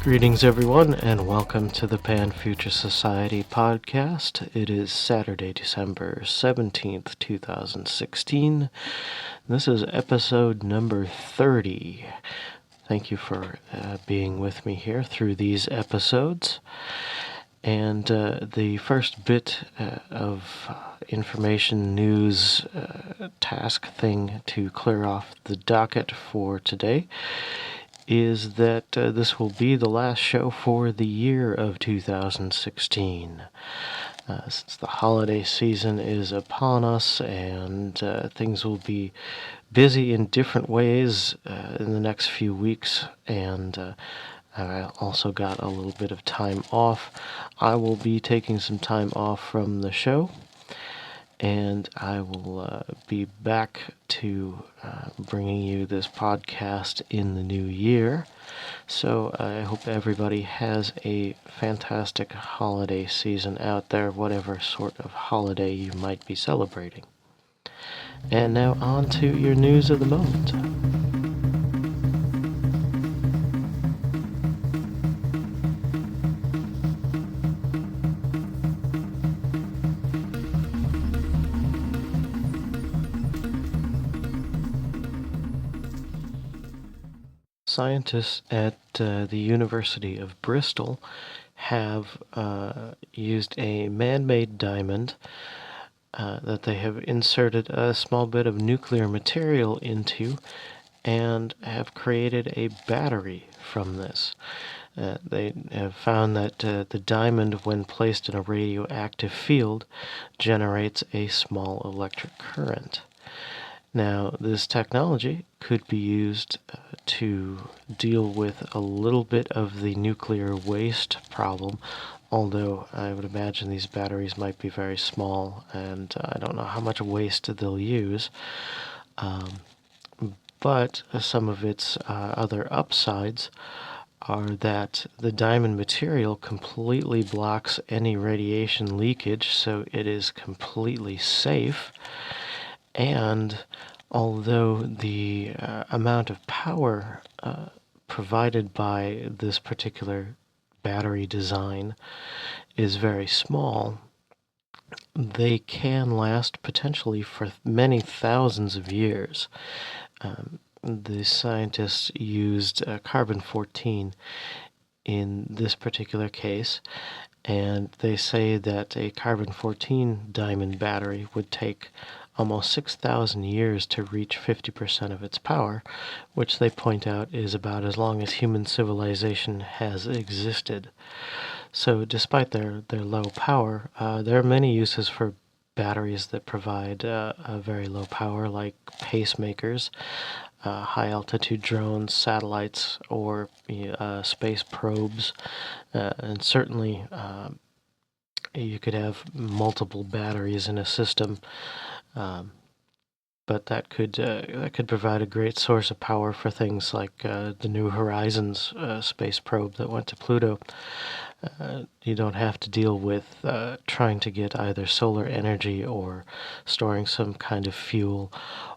Greetings, everyone, and welcome to the Pan Future Society podcast. It is Saturday, December 17th, 2016. This is episode number 30. Thank you for being with me here through these episodes. And the first bit of information, news, task thing to clear off the docket for today is that this will be the last show for the year of 2016. Since the holiday season is upon us and things will be busy in different ways in the next few weeks, and I also got a little bit of time off. I will be taking some time off from the show, and I will be back to bringing you this podcast in the new year. So I hope everybody has a fantastic holiday season out there, whatever sort of holiday you might be celebrating. And now on to your news of the moment. Scientists at the University of Bristol have used a man-made diamond that they have inserted a small bit of nuclear material into and have created a battery from this. They have found that the diamond, when placed in a radioactive field, generates a small electric current. Now, this technology could be used to deal with a little bit of the nuclear waste problem, although I would imagine these batteries might be very small, and I don't know how much waste they'll use. But some of its other upsides are that the diamond material completely blocks any radiation leakage, so it is completely safe. And although the amount of power provided by this particular battery design is very small, they can last potentially for many thousands of years. The scientists used carbon-14 in this particular case, and they say that a carbon-14 diamond battery would take almost 6,000 years to reach 50% of its power, which they point out is about as long as human civilization has existed. So despite their low power, there are many uses for batteries that provide a very low power, like pacemakers, high-altitude drones, satellites, or space probes, and certainly you could have multiple batteries in a system. But that could provide a great source of power for things like the New Horizons space probe that went to Pluto. You don't have to deal with trying to get either solar energy or storing some kind of fuel,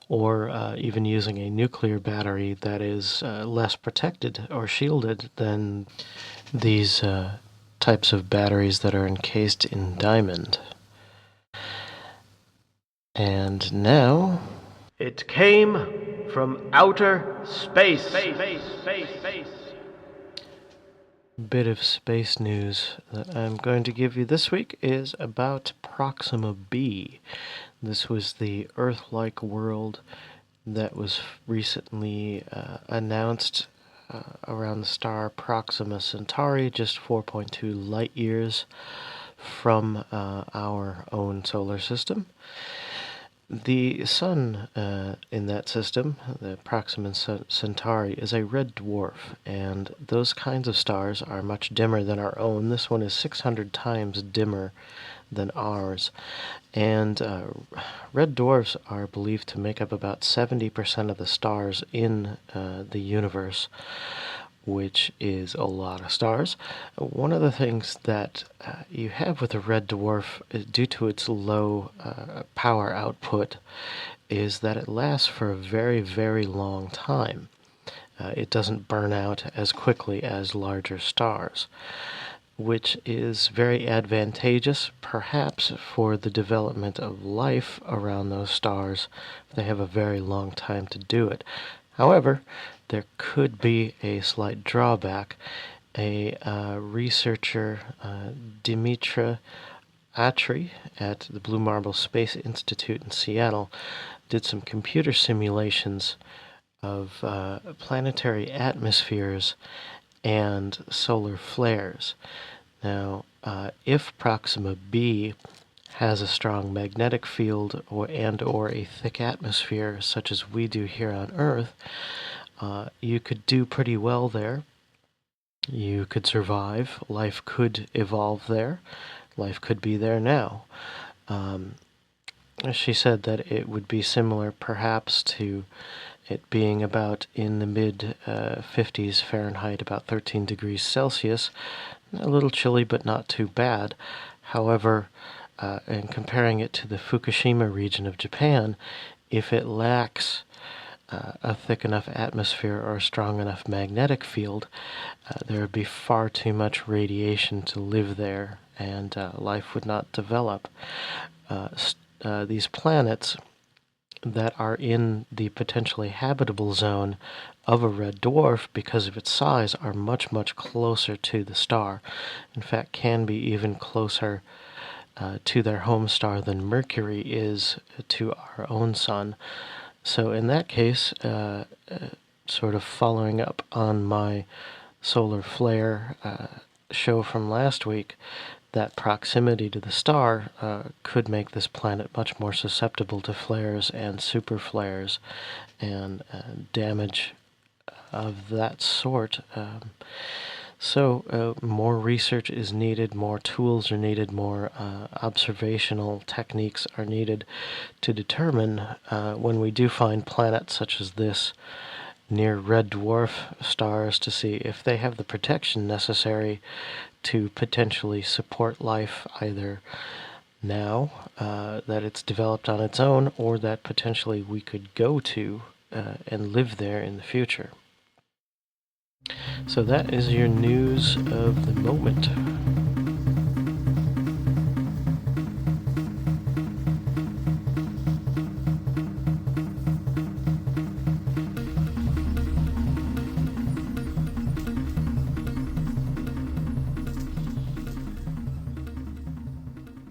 or even using a nuclear battery that is less protected or shielded than these types of batteries that are encased in diamond. And now, it came from outer space. Bit of space news that I'm going to give you this week is about Proxima B. This was the Earth-like world that was recently announced around the star Proxima Centauri, just 4.2 light years from our own solar system. The sun in that system, the Proxima Centauri, is a red dwarf, and those kinds of stars are much dimmer than our own. This one is 600 times dimmer than ours, and red dwarfs are believed to make up about 70% of the stars in the universe, which is a lot of stars. One of the things that you have with a red dwarf, due to its low power output, is that it lasts for a very, very long time. It doesn't burn out as quickly as larger stars, which is very advantageous, perhaps, for the development of life around those stars. They have a very long time to do it. However, there could be a slight drawback. A researcher, Dimitra Atri at the Blue Marble Space Institute in Seattle, did some computer simulations of planetary atmospheres and solar flares. Now, if Proxima B has a strong magnetic field or a thick atmosphere such as we do here on Earth, you could do pretty well there. You could survive. Life could evolve there. Life could be there now. She said that it would be similar perhaps to it being about in the mid 50s Fahrenheit, about 13 degrees Celsius. A little chilly, but not too bad. However, and comparing it to the Fukushima region of Japan, if it lacks a thick enough atmosphere or a strong enough magnetic field, there would be far too much radiation to live there, and life would not develop. These planets that are in the potentially habitable zone of a red dwarf, because of its size, are much, much closer to the star. In fact, can be even closer to their home star than Mercury is to our own sun. So in that case, sort of following up on my solar flare show from last week, that proximity to the star could make this planet much more susceptible to flares and super flares and damage of that sort. So more research is needed, more tools are needed, more observational techniques are needed to determine when we do find planets such as this near red dwarf stars, to see if they have the protection necessary to potentially support life either now that it's developed on its own, or that potentially we could go to and live there in the future. So that is your news of the moment.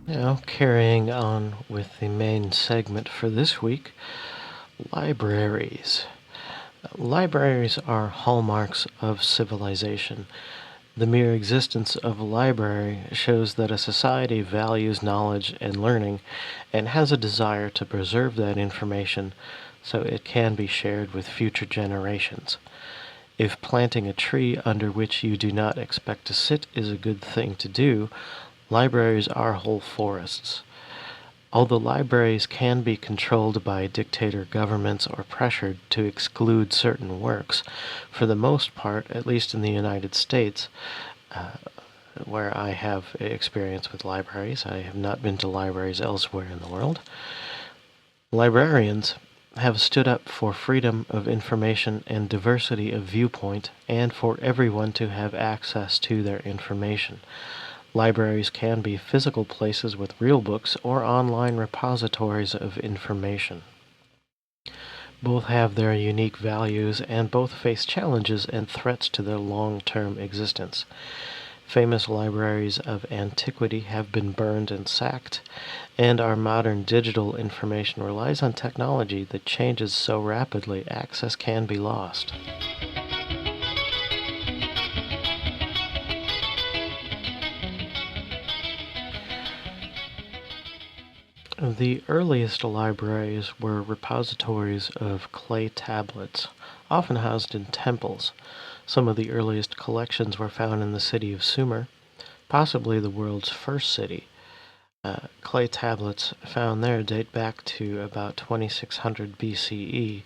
Now, carrying on with the main segment for this week, libraries. Libraries are hallmarks of civilization. The mere existence of a library shows that a society values knowledge and learning and has a desire to preserve that information so it can be shared with future generations. If planting a tree under which you do not expect to sit is a good thing to do, libraries are whole forests. Although libraries can be controlled by dictator governments or pressured to exclude certain works, for the most part, at least in the United States, where I have experience with libraries, I have not been to libraries elsewhere in the world, librarians have stood up for freedom of information and diversity of viewpoint, and for everyone to have access to their information. Libraries can be physical places with real books or online repositories of information. Both have their unique values, and both face challenges and threats to their long-term existence. Famous libraries of antiquity have been burned and sacked, and our modern digital information relies on technology that changes so rapidly access can be lost. The earliest libraries were repositories of clay tablets, often housed in temples. Some of the earliest collections were found in the city of Sumer, possibly the world's first city. Clay tablets found there date back to about 2600 BCE.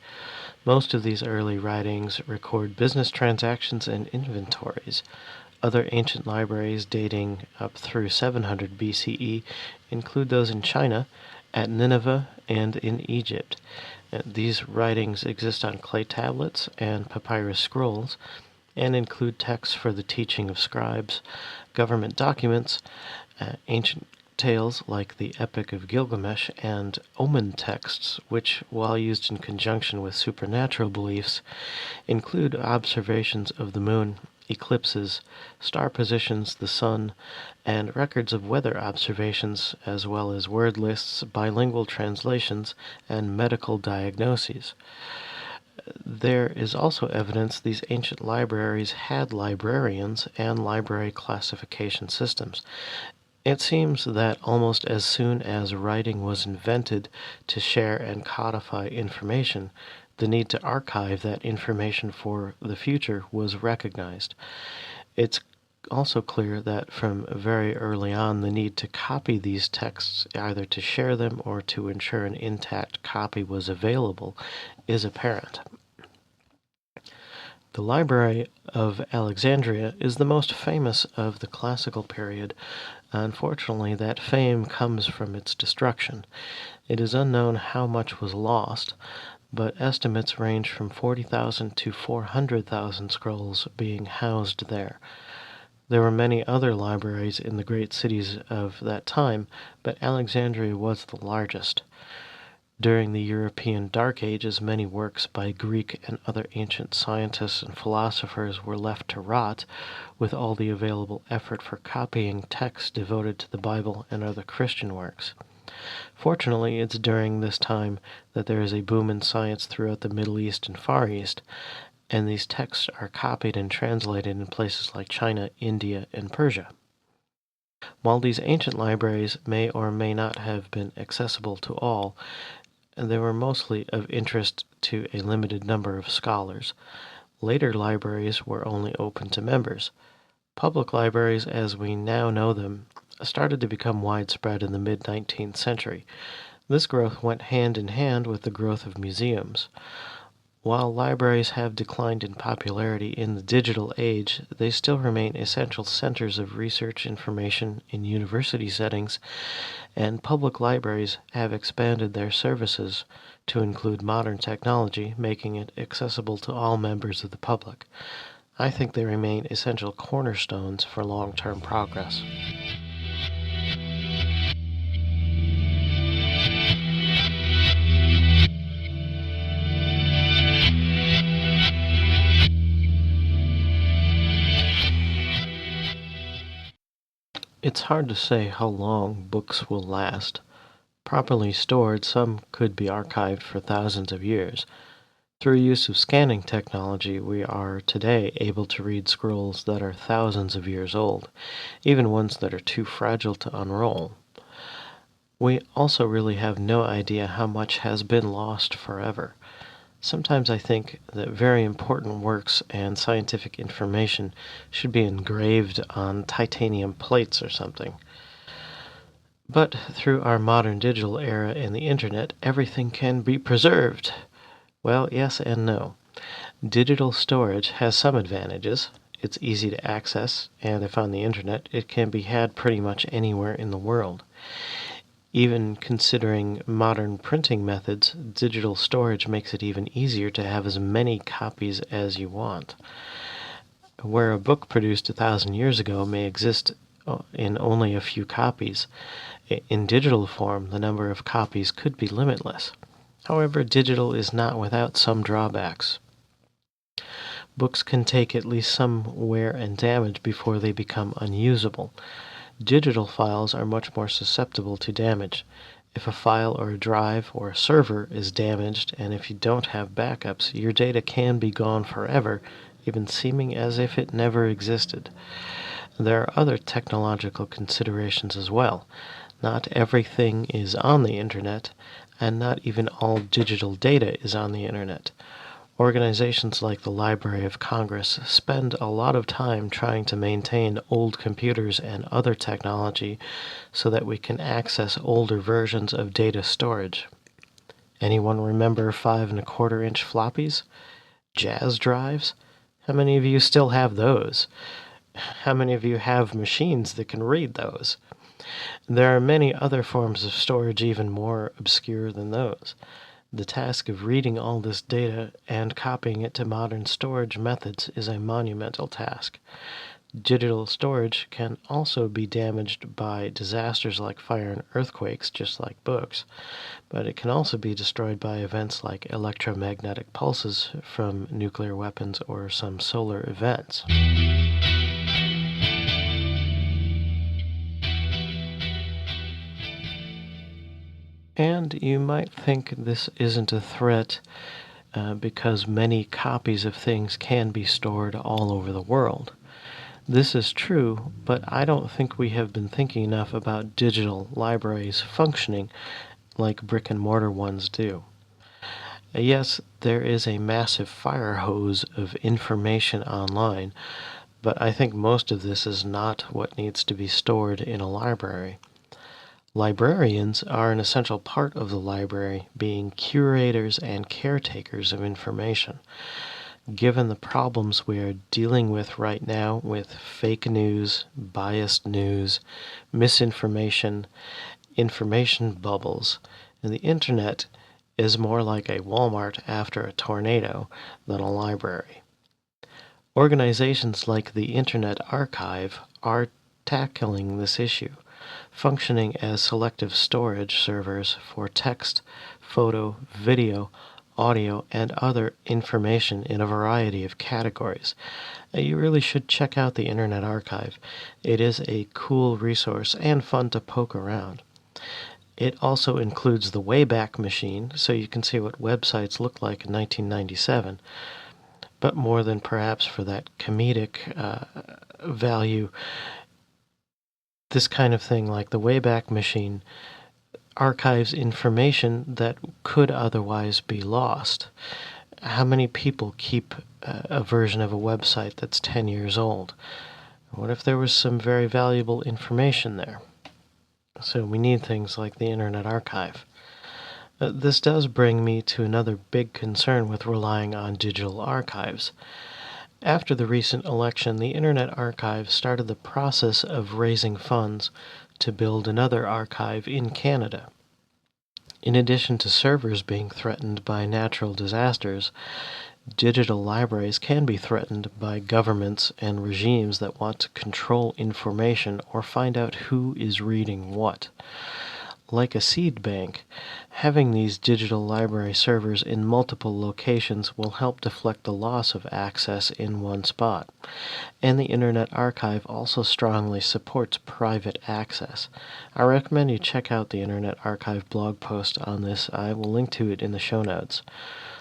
Most of these early writings record business transactions and inventories. Other ancient libraries dating up through 700 BCE include those in China, at Nineveh, and in Egypt. These writings exist on clay tablets and papyrus scrolls and include texts for the teaching of scribes, government documents, ancient tales like the Epic of Gilgamesh, and omen texts, which, while used in conjunction with supernatural beliefs, include observations of the moon, eclipses, star positions, the sun, and records of weather observations, as well as word lists, bilingual translations, and medical diagnoses. There is also evidence these ancient libraries had librarians and library classification systems. It seems that almost as soon as writing was invented to share and codify information, the need to archive that information for the future was recognized. It's also clear that from very early on, the need to copy these texts, either to share them or to ensure an intact copy was available, is apparent. The Library of Alexandria is the most famous of the classical period. Unfortunately, that fame comes from its destruction. It is unknown how much was lost, but estimates range from 40,000 to 400,000 scrolls being housed there. There were many other libraries in the great cities of that time, but Alexandria was the largest. During the European Dark Ages, many works by Greek and other ancient scientists and philosophers were left to rot, with all the available effort for copying texts devoted to the Bible and other Christian works. Fortunately, it's during this time that there is a boom in science throughout the Middle East and Far East, and these texts are copied and translated in places like China, India, and Persia. While these ancient libraries may or may not have been accessible to all, they were mostly of interest to a limited number of scholars. Later libraries were only open to members. Public libraries, as we now know them, started to become widespread in the mid-19th century. This growth went hand in hand with the growth of museums. While libraries have declined in popularity in the digital age, they still remain essential centers of research information in university settings, and public libraries have expanded their services to include modern technology, making it accessible to all members of the public. I think they remain essential cornerstones for long-term progress. It's hard to say how long books will last. Properly stored, some could be archived for thousands of years. Through use of scanning technology, we are today able to read scrolls that are thousands of years old, even ones that are too fragile to unroll. We also really have no idea how much has been lost forever. Sometimes I think that very important works and scientific information should be engraved on titanium plates or something. But through our modern digital era and the internet, everything can be preserved. Well, yes and no. Digital storage has some advantages. It's easy to access, and if on the internet, it can be had pretty much anywhere in the world. Even considering modern printing methods, digital storage makes it even easier to have as many copies as you want. Where a book produced 1,000 years ago may exist in only a few copies, in digital form, the number of copies could be limitless. However, digital is not without some drawbacks. Books can take at least some wear and damage before they become unusable. Digital files are much more susceptible to damage. If a file or a drive or a server is damaged, and if you don't have backups, your data can be gone forever, even seeming as if it never existed. There are other technological considerations as well. Not everything is on the internet, and not even all digital data is on the internet. Organizations like the Library of Congress spend a lot of time trying to maintain old computers and other technology so that we can access older versions of data storage. Anyone remember 5¼ inch floppies? Jazz drives? How many of you still have those? How many of you have machines that can read those? There are many other forms of storage even more obscure than those. The task of reading all this data and copying it to modern storage methods is a monumental task. Digital storage can also be damaged by disasters like fire and earthquakes, just like books, but it can also be destroyed by events like electromagnetic pulses from nuclear weapons or some solar events. And you might think this isn't a threat because many copies of things can be stored all over the world. This is true, but I don't think we have been thinking enough about digital libraries functioning like brick and mortar ones do. Yes, there is a massive fire hose of information online, but I think most of this is not what needs to be stored in a library. Librarians are an essential part of the library, being curators and caretakers of information. Given the problems we are dealing with right now with fake news, biased news, misinformation, information bubbles, and the internet is more like a Walmart after a tornado than a library. Organizations like the Internet Archive are tackling this issue, functioning as selective storage servers for text, photo, video, audio, and other information in a variety of categories. You really should check out the Internet Archive. It is a cool resource and fun to poke around. It also includes the Wayback Machine, so you can see what websites looked like in 1997. But more than perhaps for that comedic value, this kind of thing like the Wayback Machine archives information that could otherwise be lost. How many people keep a version of a website that's 10 years old? What if there was some very valuable information there? So we need things like the Internet Archive. This does bring me to another big concern with relying on digital archives. After the recent election, the Internet Archive started the process of raising funds to build another archive in Canada. In addition to servers being threatened by natural disasters, digital libraries can be threatened by governments and regimes that want to control information or find out who is reading what. Like a seed bank, having these digital library servers in multiple locations will help deflect the loss of access in one spot. And the Internet Archive also strongly supports private access. I recommend you check out the Internet Archive blog post on this. I will link to it in the show notes.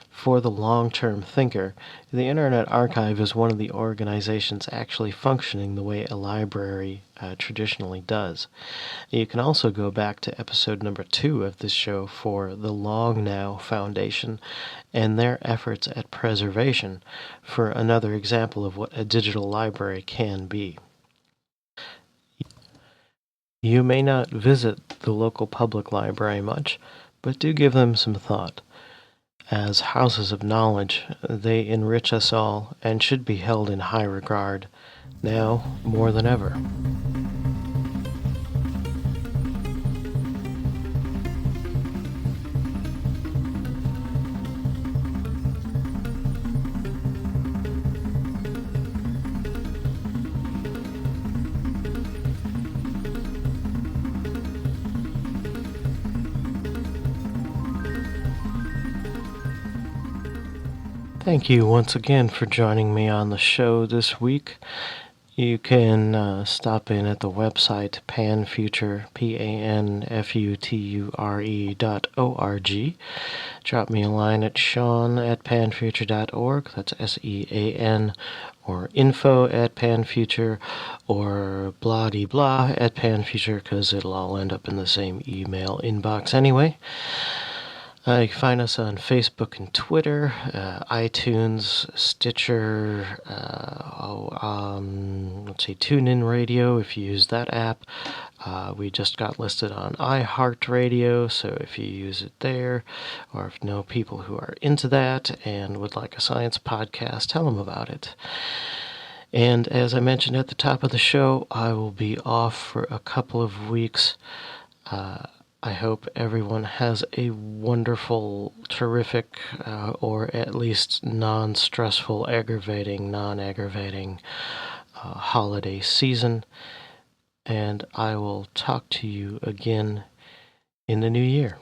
For the long-term thinker, the Internet Archive is one of the organizations actually functioning the way a library traditionally does. You can also go back to episode number 2 of this show for the Long Now Foundation and their efforts at preservation for another example of what a digital library can be. You may not visit the local public library much, but do give them some thought. As houses of knowledge, they enrich us all and should be held in high regard, now more than ever. Thank you once again for joining me on the show this week. You can stop in at the website panfuture, panfuture.org. Drop me a line at sean@panfuture.org, that's SEAN, or info@panfuture, or blah-de-blah@panfuture, because it'll all end up in the same email inbox anyway. You can find us on Facebook and Twitter, iTunes, Stitcher, TuneIn Radio if you use that app. We just got listed on iHeartRadio, so if you use it there, or if you know people who are into that and would like a science podcast, tell them about it. And as I mentioned at the top of the show, I will be off for a couple of weeks. I hope everyone has a wonderful, terrific, or at least non-stressful, non-aggravating holiday season, and I will talk to you again in the new year.